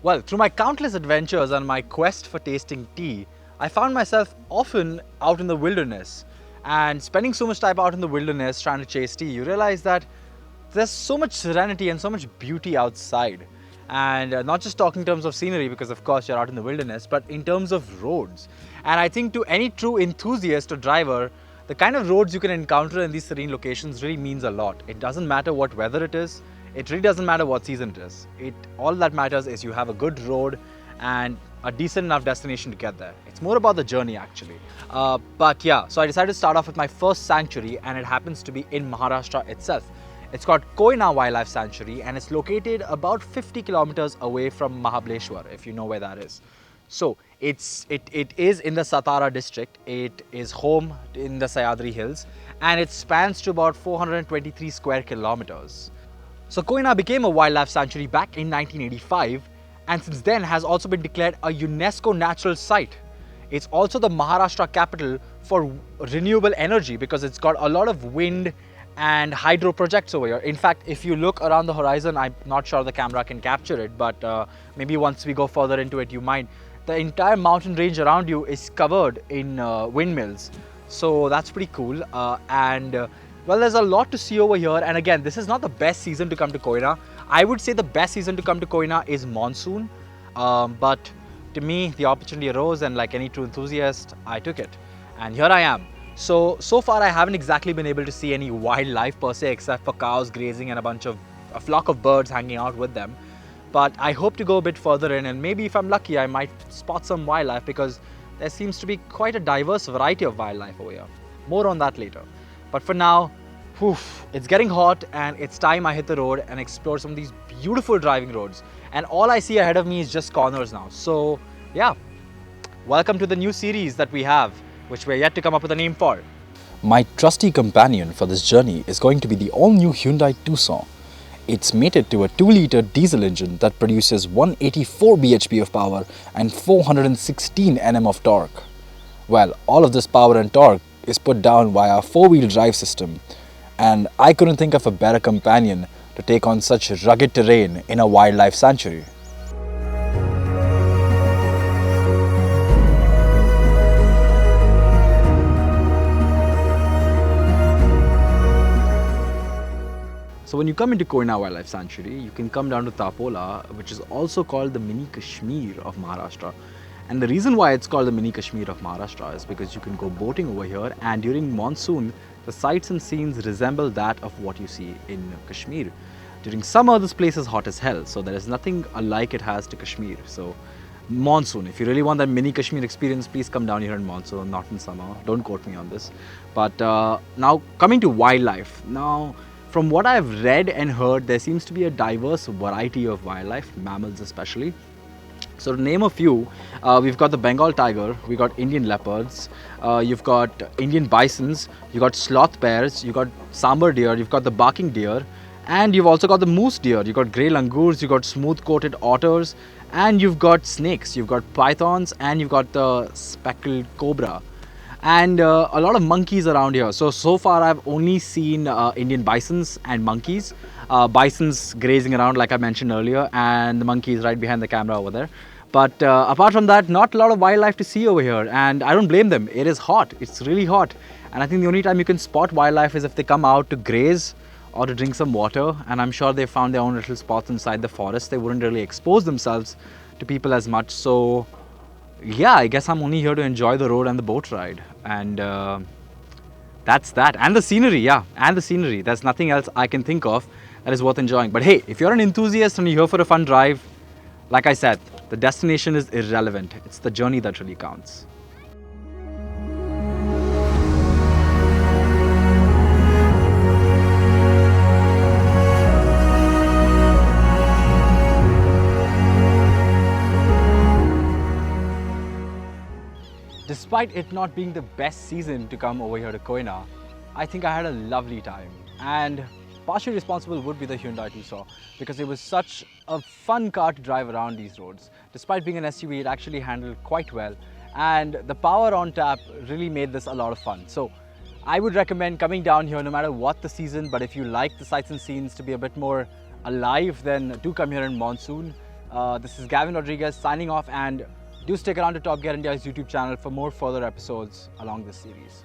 Well, through my countless adventures and my quest for tasting tea, I found myself often out in the wilderness. And spending so much time out in the wilderness trying to chase tea, you realize that there's so much serenity and so much beauty outside. And not just talking in terms of scenery, because of course you're out in the wilderness, but in terms of roads. And I think to any true enthusiast or driver, the kind of roads you can encounter in these serene locations really means a lot. It doesn't matter what weather it is. It really doesn't matter what season it is. All that matters is you have a good road and a decent enough destination to get there. It's more about the journey actually. But yeah, so I decided to start off with my first sanctuary, and it happens to be in Maharashtra itself. It's called Koyna Wildlife Sanctuary, and it's located about 50 kilometers away from Mahabaleshwar, if you know where that is. So it is in the Satara district. It is home in the Sahyadri Hills, and it spans to about 423 square kilometers. So Koyna became a wildlife sanctuary back in 1985, and since then has also been declared a UNESCO natural site. It's also the Maharashtra capital for renewable energy because it's got a lot of wind and hydro projects over here. In fact, if you look around the horizon, I'm not sure the camera can capture it, but maybe once we go further into it, you might. The entire mountain range around you is covered in windmills. So that's pretty cool. Well, there's a lot to see over here. And again, this is not the best season to come to Koyna. I would say the best season to come to Koyna is monsoon. But to me, the opportunity arose, and like any true enthusiast, I took it. And here I am. So far I haven't exactly been able to see any wildlife per se, except for cows grazing and a flock of birds hanging out with them. But I hope to go a bit further in, and maybe if I'm lucky, I might spot some wildlife, because there seems to be quite a diverse variety of wildlife over here. More on that later. But for now, it's getting hot, and it's time I hit the road and explore some of these beautiful driving roads. And all I see ahead of me is just corners now. So yeah, welcome to the new series that we have, which we're yet to come up with a name for. My trusty companion for this journey is going to be the all-new Hyundai Tucson. It's mated to a 2-liter diesel engine that produces 184 bhp of power and 416 Nm of torque. Well, all of this power and torque is put down via a 4-wheel drive system, and I couldn't think of a better companion to take on such rugged terrain in a wildlife sanctuary. So when you come into Koyna Wildlife Sanctuary, you can come down to Tapola, which is also called the mini Kashmir of Maharashtra. And the reason why it's called the mini Kashmir of Maharashtra is because you can go boating over here, and during monsoon, the sights and scenes resemble that of what you see in Kashmir. During summer, this place is hot as hell, so there is nothing alike it has to Kashmir. So monsoon, if you really want that mini Kashmir experience, please come down here in monsoon, not in summer. Don't quote me on this. But now coming to wildlife. Now, from what I've read and heard, there seems to be a diverse variety of wildlife, mammals especially. So to name a few, we've got the Bengal tiger, we've got Indian leopards, you've got Indian bisons, you've got sloth bears, you've got sambar deer, you've got the barking deer, and you've also got the moose deer, you've got grey langurs, you've got smooth-coated otters, and you've got snakes, you've got pythons, and you've got the speckled cobra. And a lot of monkeys around here. So far I've only seen Indian bisons and monkeys. Bisons grazing around like I mentioned earlier, and the monkeys right behind the camera over there. But apart from that, not a lot of wildlife to see over here, and I don't blame them. It is hot, it's really hot. And I think the only time you can spot wildlife is if they come out to graze or to drink some water, and I'm sure they found their own little spots inside the forest. They wouldn't really expose themselves to people as much. So yeah, I guess I'm only here to enjoy the road and the boat ride, and that's that. And the scenery, yeah, and the scenery. There's nothing else I can think of that is worth enjoying. But hey, if you're an enthusiast and you're here for a fun drive, like I said, the destination is irrelevant. It's the journey that really counts. Despite it not being the best season to come over here to Koyna, I think I had a lovely time, and partially responsible would be the Hyundai Tucson, because it was such a fun car to drive around these roads. Despite being an SUV, it actually handled quite well, and the power on tap really made this a lot of fun. So I would recommend coming down here no matter what the season, but if you like the sights and scenes to be a bit more alive, then do come here in monsoon. This is Gavin Rodriguez signing off, and do stick around to Top Gear India's YouTube channel for more further episodes along this series.